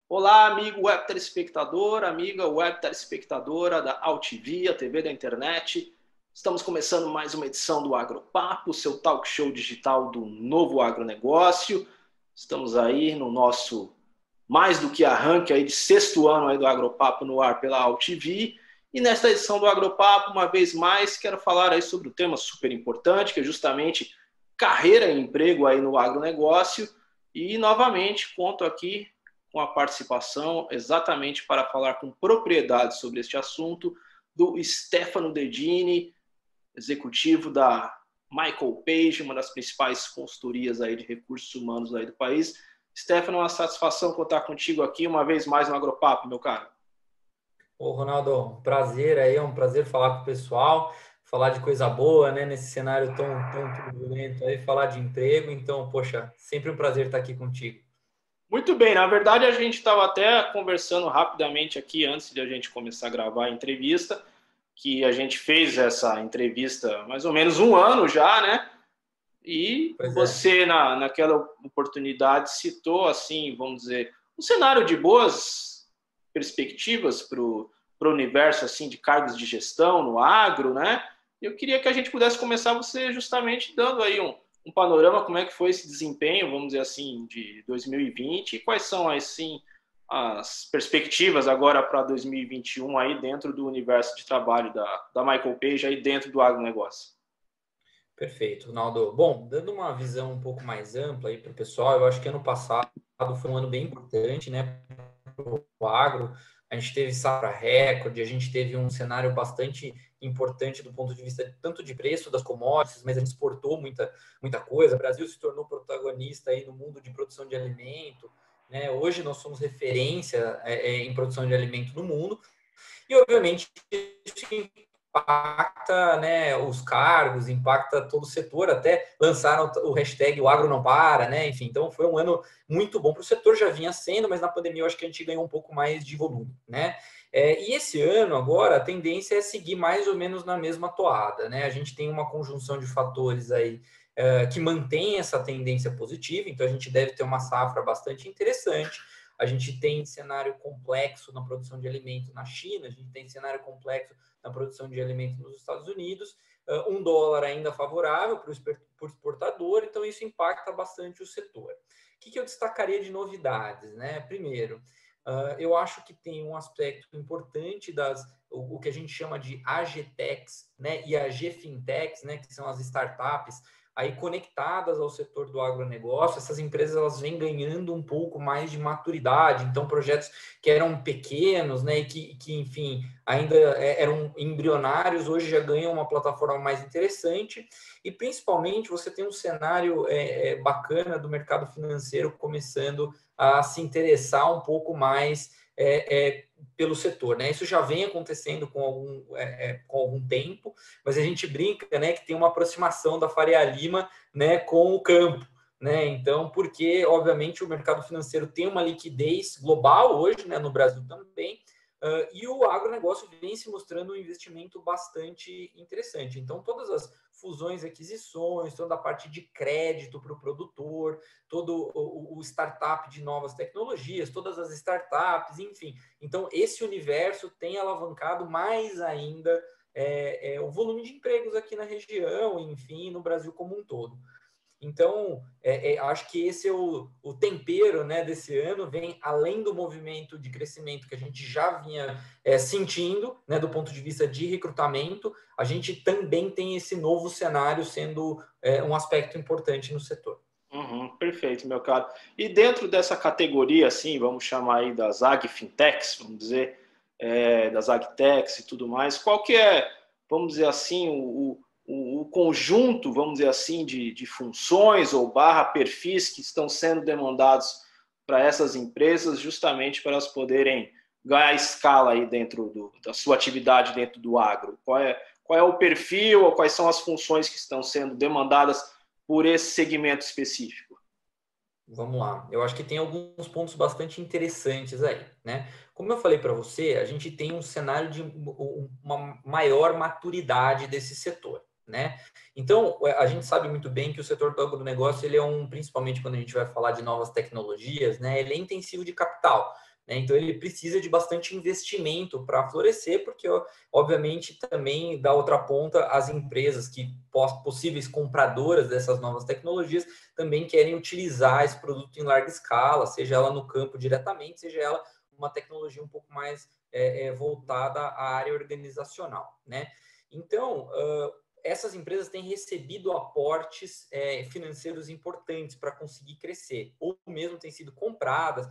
Olá, amigo web telespectador, amiga web telespectadora da Altivia, TV da internet. Estamos começando mais uma edição do Agropapo, seu talk show digital do novo agronegócio. Estamos aí no nosso mais do que arranque aí de sexto ano aí do Agropapo no ar pela Altivia. E nesta edição do Agropapo, uma vez mais, quero falar aí sobre um tema super importante, que é justamente carreira e emprego aí no agronegócio. E novamente conto aqui com a participação exatamente para falar com propriedade sobre este assunto do Stefano Dedini, executivo da Michael Page, uma das principais consultorias aí de recursos humanos aí do país. Stefano, é uma satisfação contar contigo aqui uma vez mais no Agropapo, meu caro. Ô, Ronaldo, prazer aí, é um prazer falar com o pessoal, falar de coisa boa, né, nesse cenário tão turbulento aí, falar de emprego. Então, poxa, sempre um prazer estar aqui contigo. Muito bem, na verdade a gente estava até conversando rapidamente aqui antes de a gente começar a gravar a entrevista, que a gente fez essa entrevista mais ou menos um ano já, né? E Pois é. você, naquela oportunidade, citou, assim, vamos dizer, um cenário de boas perspectivas para o universo assim, de cargos de gestão no agro, né? Eu queria que a gente pudesse começar você justamente dando aí um panorama, como é que foi esse desempenho, vamos dizer assim, de 2020 e quais são, assim, as perspectivas agora para 2021 aí dentro do universo de trabalho da Michael Page, aí dentro do agronegócio. Perfeito, Ronaldo. Bom, dando uma visão um pouco mais ampla aí para o pessoal, eu acho que ano passado foi um ano bem importante, né, para o agro. A gente teve safra recorde, a gente teve um cenário bastante importante do ponto de vista tanto de preço das commodities, mas a gente exportou muita coisa. O Brasil se tornou protagonista aí no mundo de produção de alimento, né? Hoje nós somos referência em produção de alimento no mundo. E, obviamente, isso impacta, né, os cargos, impacta todo o setor, até lançaram o hashtag o agro não para, né? Enfim, então foi um ano muito bom para o setor, já vinha sendo, mas na pandemia eu acho que a gente ganhou um pouco mais de volume, né? E esse ano, agora, a tendência é seguir mais ou menos na mesma toada, né? A gente tem uma conjunção de fatores aí que mantém essa tendência positiva, então a gente deve ter uma safra bastante interessante. A gente tem cenário complexo na produção de alimento na China, a gente tem cenário complexo na produção de alimento nos Estados Unidos, um dólar ainda favorável para o exportador, então isso impacta bastante o setor. O que eu destacaria de novidades, né? Primeiro, eu acho que tem um aspecto importante o que a gente chama de AgTechs, né, e AgFintechs, né, que são as startups aí conectadas ao setor do agronegócio. Essas empresas elas vêm ganhando um pouco mais de maturidade, então projetos que eram pequenos, né, e que enfim, ainda eram embrionários, hoje já ganham uma plataforma mais interessante, e principalmente você tem um cenário bacana do mercado financeiro começando a se interessar um pouco mais pelo setor, né? Isso já vem acontecendo com algum tempo, mas a gente brinca, né, que tem uma aproximação da Faria Lima, né, com o campo, né? Então, porque obviamente o mercado financeiro tem uma liquidez global hoje, né, no Brasil também, e o agronegócio vem se mostrando um investimento bastante interessante. Então, todas as fusões e aquisições, toda a parte de crédito para o produtor, todo o startup de novas tecnologias, todas as startups, enfim. Então, esse universo tem alavancado mais ainda o volume de empregos aqui na região, enfim, no Brasil como um todo. Então, acho que esse é o tempero, né, desse ano, vem além do movimento de crescimento que a gente já vinha sentindo, né, do ponto de vista de recrutamento, a gente também tem esse novo cenário sendo um aspecto importante no setor. Perfeito, meu caro. E dentro dessa categoria, assim, vamos chamar aí das AgFintechs, vamos dizer, das AgTechs e tudo mais, qual que é, vamos dizer assim, o conjunto, vamos dizer assim, de funções ou barra perfis que estão sendo demandados para essas empresas, justamente para elas poderem ganhar escala aí dentro da sua atividade dentro do agro? Qual é o perfil ou quais são as funções que estão sendo demandadas por esse segmento específico? Vamos lá. Eu acho que tem alguns pontos bastante interessantes aí, né? Como eu falei para você, a gente tem um cenário de uma maior maturidade desse setor, né? Então, a gente sabe muito bem que o setor do agronegócio, ele é principalmente quando a gente vai falar de novas tecnologias, né? Ele é intensivo de capital, né? Então, ele precisa de bastante investimento para florescer, porque, obviamente, também, da outra ponta, as empresas possíveis compradoras dessas novas tecnologias também querem utilizar esse produto em larga escala, seja ela no campo diretamente, seja ela uma tecnologia um pouco mais voltada à área organizacional, né? Então, essas empresas têm recebido aportes financeiros importantes para conseguir crescer, ou mesmo têm sido compradas,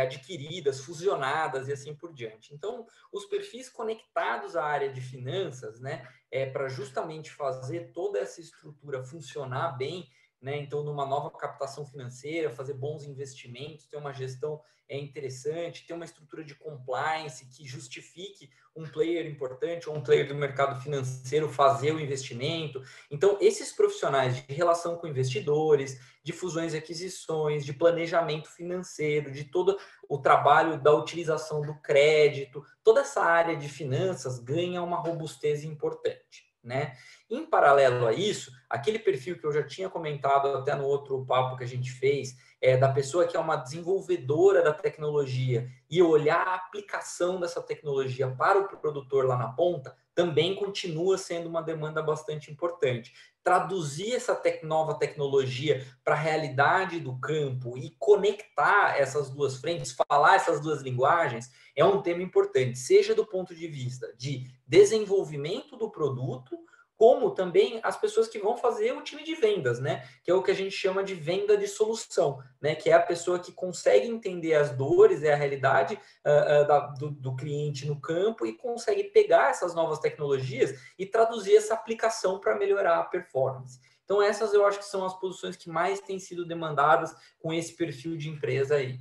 adquiridas, fusionadas e assim por diante. Então, os perfis conectados à área de finanças, né, para justamente fazer toda essa estrutura funcionar bem, né? Então, numa nova captação financeira, fazer bons investimentos, ter uma gestão interessante, ter uma estrutura de compliance que justifique um player importante ou um player do mercado financeiro fazer o investimento. Então, esses profissionais de relação com investidores, de fusões e aquisições, de planejamento financeiro, de todo o trabalho da utilização do crédito, toda essa área de finanças ganha uma robustez importante, né? Em paralelo a isso, aquele perfil que eu já tinha comentado até no outro papo que a gente fez, da pessoa que é uma desenvolvedora da tecnologia e olhar a aplicação dessa tecnologia para o produtor lá na ponta, também continua sendo uma demanda bastante importante. Traduzir essa nova tecnologia para a realidade do campo e conectar essas duas frentes, falar essas duas linguagens, é um tema importante, seja do ponto de vista de desenvolvimento do produto, como também as pessoas que vão fazer o time de vendas, né? Que é o que a gente chama de venda de solução, né? Que é a pessoa que consegue entender as dores, a realidade do cliente no campo e consegue pegar essas novas tecnologias e traduzir essa aplicação para melhorar a performance. Então, essas eu acho que são as posições que mais têm sido demandadas com esse perfil de empresa aí.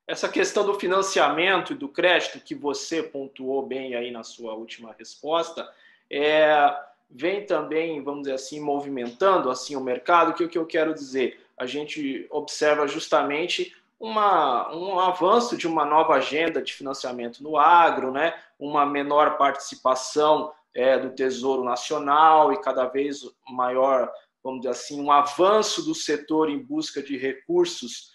Essa questão do financiamento e do crédito que você pontuou bem aí na sua última resposta, vem também, vamos dizer assim, movimentando assim o mercado. Que o que eu quero dizer? A gente observa justamente um avanço de uma nova agenda de financiamento no agro, né? Uma menor participação do Tesouro Nacional e cada vez maior, vamos dizer assim, um avanço do setor em busca de recursos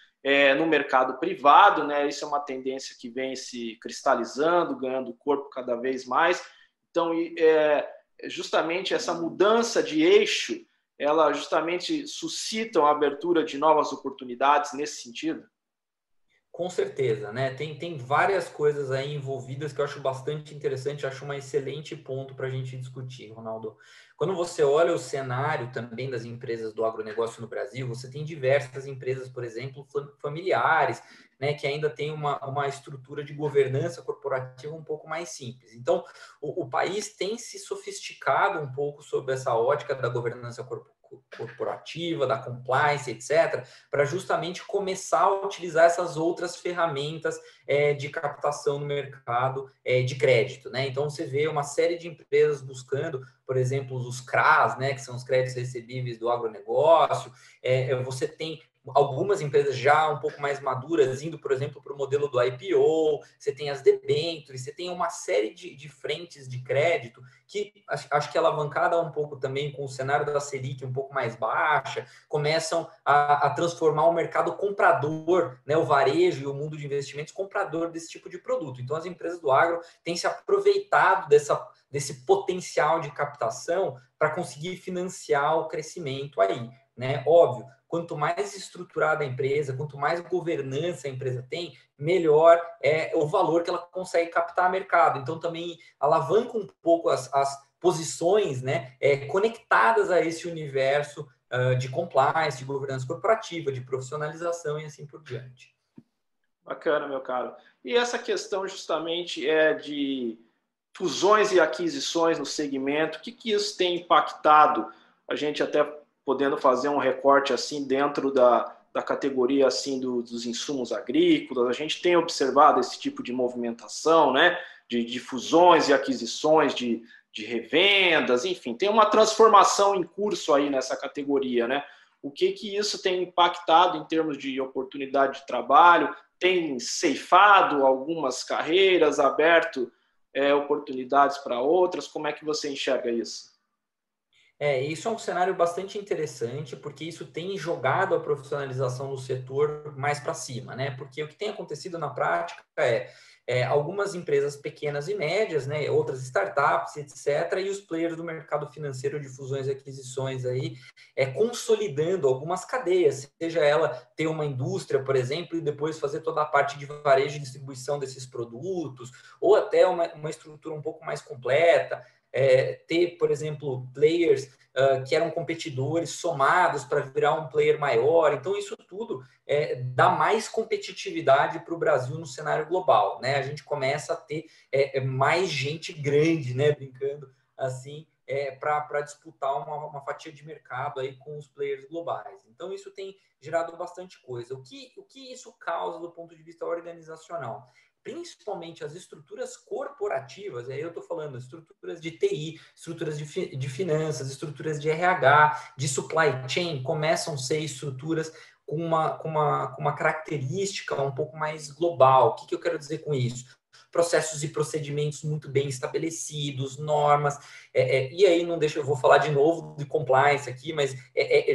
no mercado privado, né? Isso é uma tendência que vem se cristalizando, ganhando corpo cada vez mais. Então, justamente essa mudança de eixo, ela justamente suscita a abertura de novas oportunidades nesse sentido? Com certeza, né? Tem várias coisas aí envolvidas que eu acho bastante interessante, acho um excelente ponto para a gente discutir, Ronaldo. Quando você olha o cenário também das empresas do agronegócio no Brasil, você tem diversas empresas, por exemplo, familiares, né, que ainda tem uma estrutura de governança corporativa um pouco mais simples. Então, o país tem se sofisticado um pouco sobre essa ótica da governança corporativa, da compliance, etc., para justamente começar a utilizar essas outras ferramentas de captação no mercado de crédito, né? Então, você vê uma série de empresas buscando, por exemplo, os CRAs, né, que são os créditos recebíveis do agronegócio. Você tem algumas empresas já um pouco mais maduras indo, por exemplo, para o modelo do IPO, você tem as debêntures, você tem uma série de frentes de crédito que acho que é alavancada um pouco também com o cenário da Selic um pouco mais baixa, começam a transformar o mercado comprador, né, o varejo e o mundo de investimentos comprador desse tipo de produto. Então, as empresas do agro têm se aproveitado desse potencial de captação para conseguir financiar o crescimento aí, né? Óbvio, quanto mais estruturada a empresa, quanto mais governança a empresa tem, melhor é o valor que ela consegue captar mercado. Então, também alavanca um pouco as posições, né, conectadas a esse universo de compliance, de governança corporativa, de profissionalização e assim por diante. Bacana, meu caro. E essa questão justamente de fusões e aquisições no segmento, o que isso tem impactado? A gente até podendo fazer um recorte assim dentro da categoria assim dos insumos agrícolas, a gente tem observado esse tipo de movimentação, né? De fusões e aquisições, de revendas, enfim, tem uma transformação em curso aí nessa categoria, né? O que isso tem impactado em termos de oportunidade de trabalho? Tem ceifado algumas carreiras, aberto oportunidades para outras? Como é que você enxerga isso? Isso é um cenário bastante interessante, porque isso tem jogado a profissionalização do setor mais para cima, né? Porque o que tem acontecido na prática algumas empresas pequenas e médias, né? Outras startups, etc., e os players do mercado financeiro de fusões e aquisições aí, consolidando algumas cadeias, seja ela ter uma indústria, por exemplo, e depois fazer toda a parte de varejo e distribuição desses produtos, ou até uma estrutura um pouco mais completa. Ter, por exemplo, players que eram competidores somados para virar um player maior. Então, isso tudo dá mais competitividade para o Brasil no cenário global, né? A gente começa a ter mais gente grande, né? Brincando assim, para disputar uma fatia de mercado aí com os players globais. Então, isso tem gerado bastante coisa. O que isso causa do ponto de vista organizacional? Principalmente as estruturas corporativas, aí eu estou falando estruturas de TI, estruturas de finanças, estruturas de RH, de supply chain, começam a ser estruturas com uma característica um pouco mais global. O que eu quero dizer com isso? Processos e procedimentos muito bem estabelecidos, normas, e aí não deixa, eu vou falar de novo de compliance aqui, mas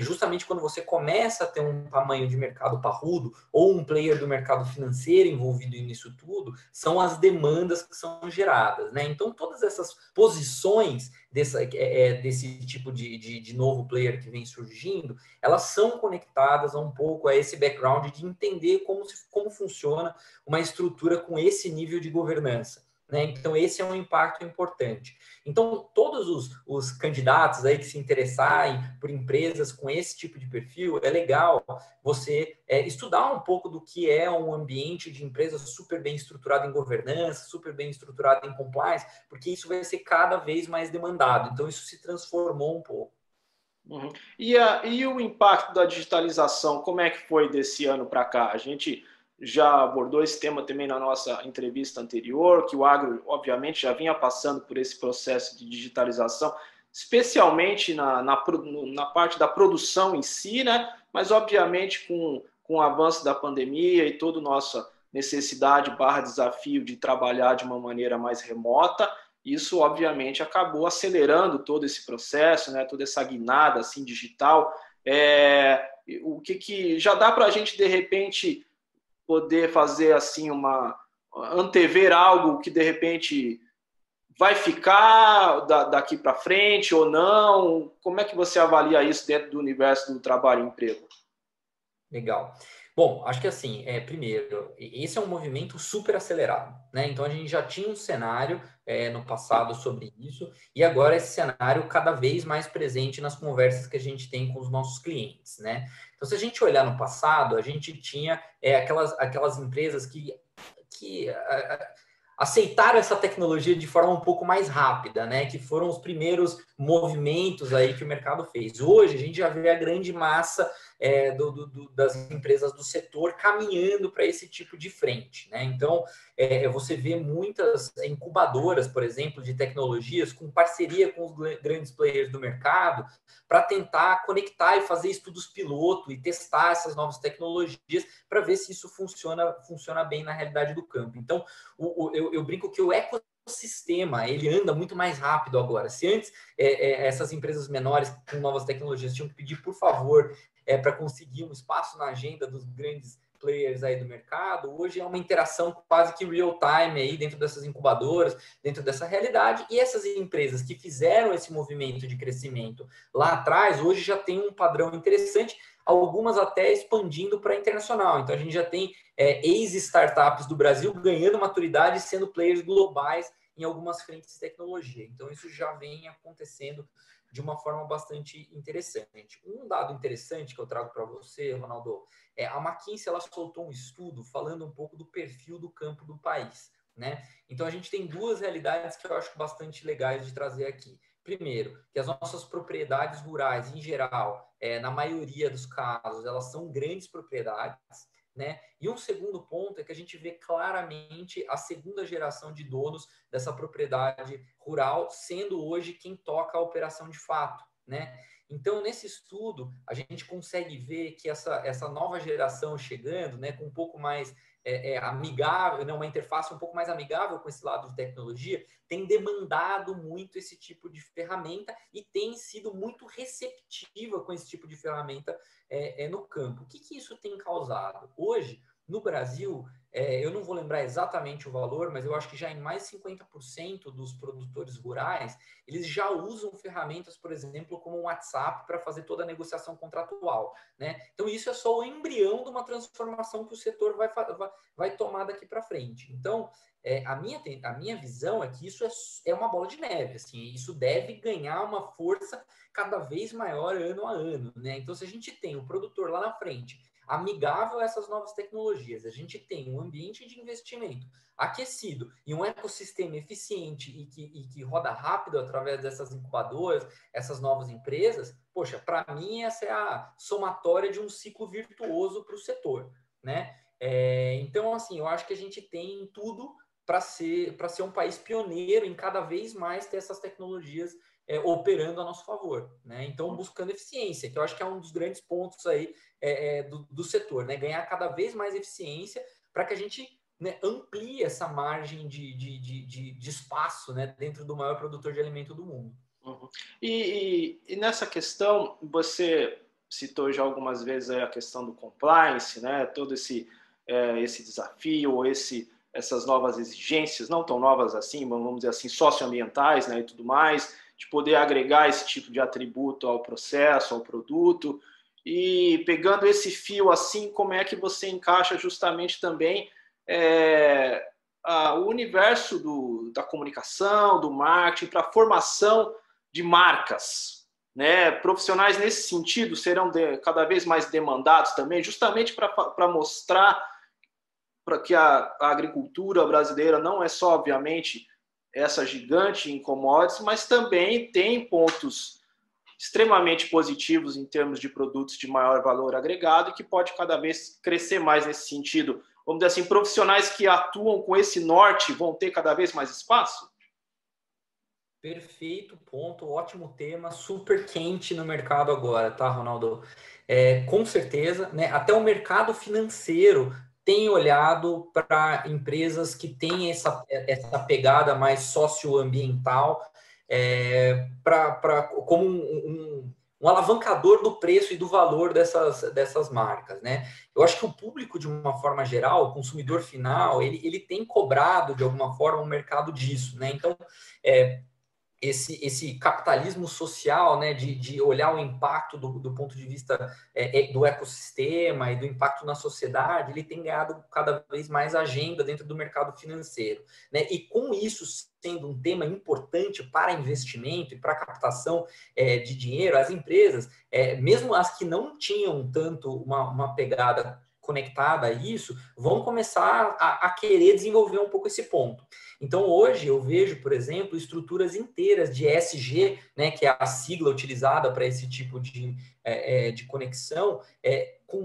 justamente quando você começa a ter um tamanho de mercado parrudo, ou um player do mercado financeiro envolvido nisso tudo, são as demandas que são geradas, né? Então, todas essas posições desse tipo de novo player que vem surgindo, elas são conectadas a um pouco a esse background de entender como funciona uma estrutura com esse nível de governança, né? Então, esse é um impacto importante. Então, todos os candidatos aí que se interessarem por empresas com esse tipo de perfil, é legal você estudar um pouco do que é um ambiente de empresa super bem estruturado em governança, super bem estruturado em compliance, porque isso vai ser cada vez mais demandado. Então, isso se transformou um pouco. Uhum. E o impacto da digitalização, como é que foi desse ano para cá? A gente já abordou esse tema também na nossa entrevista anterior, que o agro, obviamente, já vinha passando por esse processo de digitalização, especialmente na parte da produção em si, né? Mas, obviamente, com o avanço da pandemia e toda a nossa necessidade barra desafio de trabalhar de uma maneira mais remota, isso, obviamente, acabou acelerando todo esse processo, né? Toda essa guinada assim, digital. O que já dá para a gente, de repente, poder fazer assim antever algo que, de repente, vai ficar daqui para frente ou não? Como é que você avalia isso dentro do universo do trabalho e emprego? Legal. Bom, acho que assim, primeiro, esse é um movimento super acelerado, né? Então a gente já tinha um cenário no passado sobre isso, e agora esse cenário cada vez mais presente nas conversas que a gente tem com os nossos clientes, né? Então, se a gente olhar no passado, a gente tinha aquelas empresas que aceitaram essa tecnologia de forma um pouco mais rápida, né? Que foram os primeiros movimentos aí que o mercado fez. Hoje a gente já vê a grande massa das empresas do setor caminhando para esse tipo de frente, né? Então você vê muitas incubadoras, por exemplo, de tecnologias com parceria com os grandes players do mercado para tentar conectar e fazer estudos piloto e testar essas novas tecnologias para ver se isso funciona bem na realidade do campo. Então, eu brinco que o ecossistema ele anda muito mais rápido agora. Se antes essas empresas menores com novas tecnologias tinham que pedir, por favor, para conseguir um espaço na agenda dos grandes players aí do mercado, hoje é uma interação quase que real time aí dentro dessas incubadoras, dentro dessa realidade, e essas empresas que fizeram esse movimento de crescimento lá atrás, hoje já tem um padrão interessante, algumas até expandindo para internacional. Então a gente já tem ex-startups do Brasil ganhando maturidade e sendo players globais em algumas frentes de tecnologia. Então isso já vem acontecendo de uma forma bastante interessante. Um dado interessante que eu trago para você, Ronaldo, a McKinsey ela soltou um estudo falando um pouco do perfil do campo do país, né? Então a gente tem duas realidades que eu acho bastante legais de trazer aqui. Primeiro, que as nossas propriedades rurais, em geral, na maioria dos casos, elas são grandes propriedades, né? E um segundo ponto é que a gente vê claramente a segunda geração de donos dessa propriedade rural sendo hoje quem toca a operação de fato, né? Então, nesse estudo, a gente consegue ver que essa nova geração chegando, né, com um pouco mais amigável, né, uma interface um pouco mais amigável com esse lado de tecnologia, tem demandado muito esse tipo de ferramenta e tem sido muito receptiva com esse tipo de ferramenta no campo. O que isso tem causado? Hoje, no Brasil, eu não vou lembrar exatamente o valor, mas eu acho que já em mais de 50% dos produtores rurais, eles já usam ferramentas, por exemplo, como o WhatsApp para fazer toda a negociação contratual, né? Então, isso é só o embrião de uma transformação que o setor vai tomar daqui para frente. Então, a minha visão é que isso é uma bola de neve, assim, isso deve ganhar uma força cada vez maior ano a ano, né? Então, se a gente tem o produtor lá na frente amigável a essas novas tecnologias, a gente tem um ambiente de investimento aquecido e um ecossistema eficiente e que roda rápido através dessas incubadoras, essas novas empresas, poxa, para mim essa é a somatória de um ciclo virtuoso para o setor, né? Então, assim, eu acho que a gente tem tudo para ser um país pioneiro em cada vez mais ter essas tecnologias operando a nosso favor, né? Então, buscando eficiência, que eu acho que é um dos grandes pontos aí do setor, né? Ganhar cada vez mais eficiência para que a gente, né, amplie essa margem de espaço, né, dentro do maior produtor de alimento do mundo. Uhum. E nessa questão, você citou já algumas vezes a questão do compliance, né? Todo esse desafio, essas novas exigências, não tão novas assim, vamos dizer assim, socioambientais, né, e tudo mais, de poder agregar esse tipo de atributo ao processo, ao produto. E pegando esse fio assim, como é que você encaixa justamente também o universo da comunicação, do marketing, para a formação de marcas, né? Profissionais nesse sentido serão cada vez mais demandados também, justamente para mostrar para que a agricultura brasileira não é só, obviamente, essa gigante em commodities, mas também tem pontos extremamente positivos em termos de produtos de maior valor agregado e que pode cada vez crescer mais nesse sentido. Vamos dizer assim, profissionais que atuam com esse norte vão ter cada vez mais espaço? Perfeito ponto, ótimo tema, super quente no mercado agora, tá, Ronaldo? Com certeza, né? Até o mercado financeiro tem olhado para empresas que têm essa pegada mais socioambiental como um alavancador do preço e do valor dessas marcas, né? Eu acho que o público, de uma forma geral, o consumidor final, ele tem cobrado, de alguma forma, o mercado disso, né? Então, esse capitalismo social, né, de olhar o impacto do ponto de vista do ecossistema e do impacto na sociedade, ele tem ganhado cada vez mais agenda dentro do mercado financeiro, né? E com isso sendo um tema importante para investimento e para captação de dinheiro, as empresas, mesmo as que não tinham tanto uma pegada conectada a isso, vão começar a querer desenvolver um pouco esse ponto. Então, hoje eu vejo, por exemplo, estruturas inteiras de ESG, né, que é a sigla utilizada para esse tipo de conexão,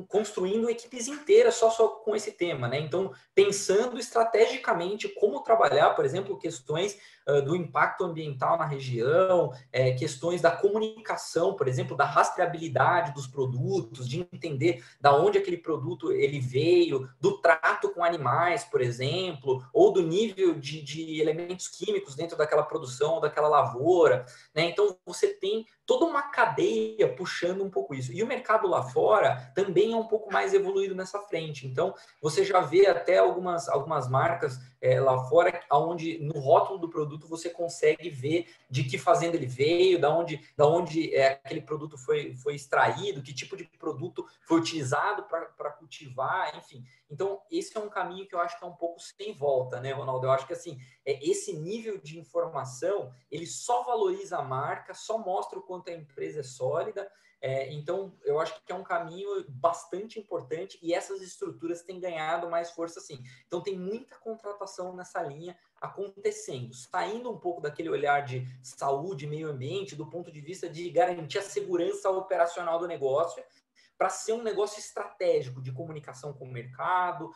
construindo equipes inteiras só com esse tema, né? Então, pensando estrategicamente como trabalhar, por exemplo, questões do impacto ambiental na região, questões da comunicação, por exemplo, da rastreabilidade dos produtos, de entender da onde aquele produto ele veio, do trato com animais, por exemplo, ou do nível de elementos químicos dentro daquela produção, ou daquela lavoura, né? Então, você tem toda uma cadeia puxando um pouco isso. E o mercado lá fora também é um pouco mais evoluído nessa frente. Então, você já vê até algumas marcas lá fora, onde no rótulo do produto você consegue ver de que fazenda ele veio, da onde aquele produto foi extraído, que tipo de produto foi utilizado para cultivar, enfim. Então, esse é um caminho que eu acho que é um pouco sem volta, né, Ronaldo? Eu acho que, assim, esse nível de informação, ele só valoriza a marca, só mostra o quanto a empresa é sólida. Então, eu acho que é um caminho bastante importante e essas estruturas têm ganhado mais força, sim. Então, tem muita contratação nessa linha acontecendo, saindo um pouco daquele olhar de saúde, meio ambiente, do ponto de vista de garantir a segurança operacional do negócio, para ser um negócio estratégico de comunicação com o mercado,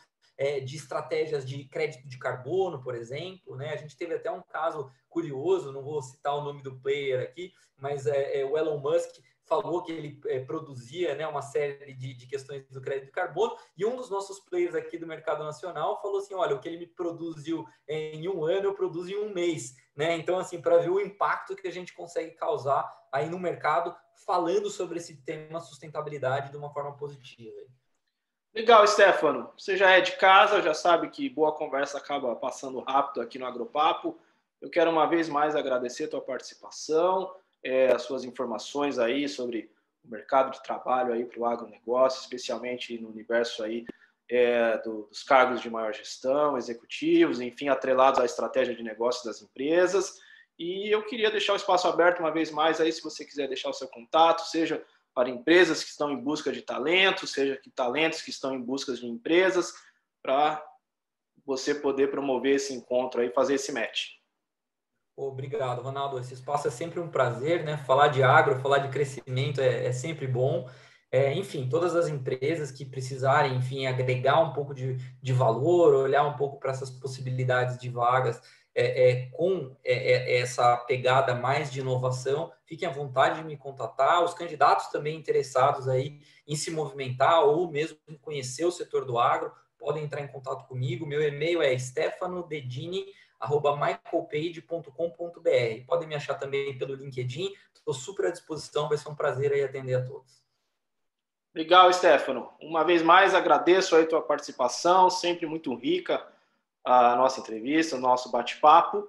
de estratégias de crédito de carbono, por exemplo, né? A gente teve até um caso curioso, não vou citar o nome do player aqui, mas o Elon Musk falou que ele produzia, né, uma série de questões do crédito de carbono, e um dos nossos players aqui do mercado nacional falou assim, olha, o que ele me produziu em um ano, eu produzo em um mês, né? Então, assim, para ver o impacto que a gente consegue causar aí no mercado, falando sobre esse tema sustentabilidade de uma forma positiva. Legal, Stefano. Você já é de casa, já sabe que boa conversa acaba passando rápido aqui no Agropapo. Eu quero uma vez mais agradecer a tua participação, as suas informações aí sobre o mercado de trabalho aí para o agronegócio, especialmente no universo aí dos cargos de maior gestão, executivos, enfim, atrelados à estratégia de negócio das empresas. E eu queria deixar o espaço aberto uma vez mais aí, se você quiser deixar o seu contato, seja para empresas que estão em busca de talentos, seja que talentos que estão em busca de empresas, para você poder promover esse encontro aí, fazer esse match. Obrigado, Ronaldo. Esse espaço é sempre um prazer, né? Falar de agro, falar de crescimento é sempre bom. Enfim, todas as empresas que precisarem, enfim, agregar um pouco de valor, olhar um pouco para essas possibilidades de vagas com essa pegada mais de inovação, fiquem à vontade de me contatar. Os candidatos também interessados aí em se movimentar ou mesmo conhecer o setor do agro, podem entrar em contato comigo. Meu e-mail é stefanodedini@michaelpage.com.br. Podem me achar também pelo LinkedIn. Estou super à disposição, vai ser um prazer aí atender a todos. Legal, Stefano. Uma vez mais, agradeço aí a tua participação, sempre muito rica a nossa entrevista, o nosso bate-papo.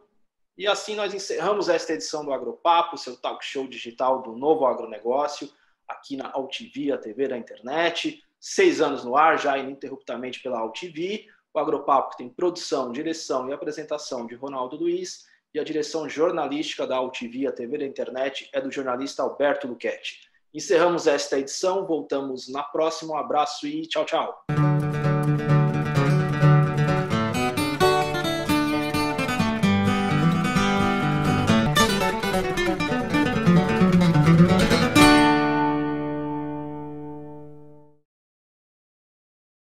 E assim nós encerramos esta edição do Agropapo, seu talk show digital do novo agronegócio, aqui na AltV, a TV da internet. 6 anos no ar, já ininterruptamente pela AltV. O Agropapo que tem produção, direção e apresentação de Ronaldo Luiz, e a direção jornalística da AltV, a TV da internet, é do jornalista Alberto Luchetti. Encerramos esta edição, voltamos na próxima. Um abraço e tchau, tchau.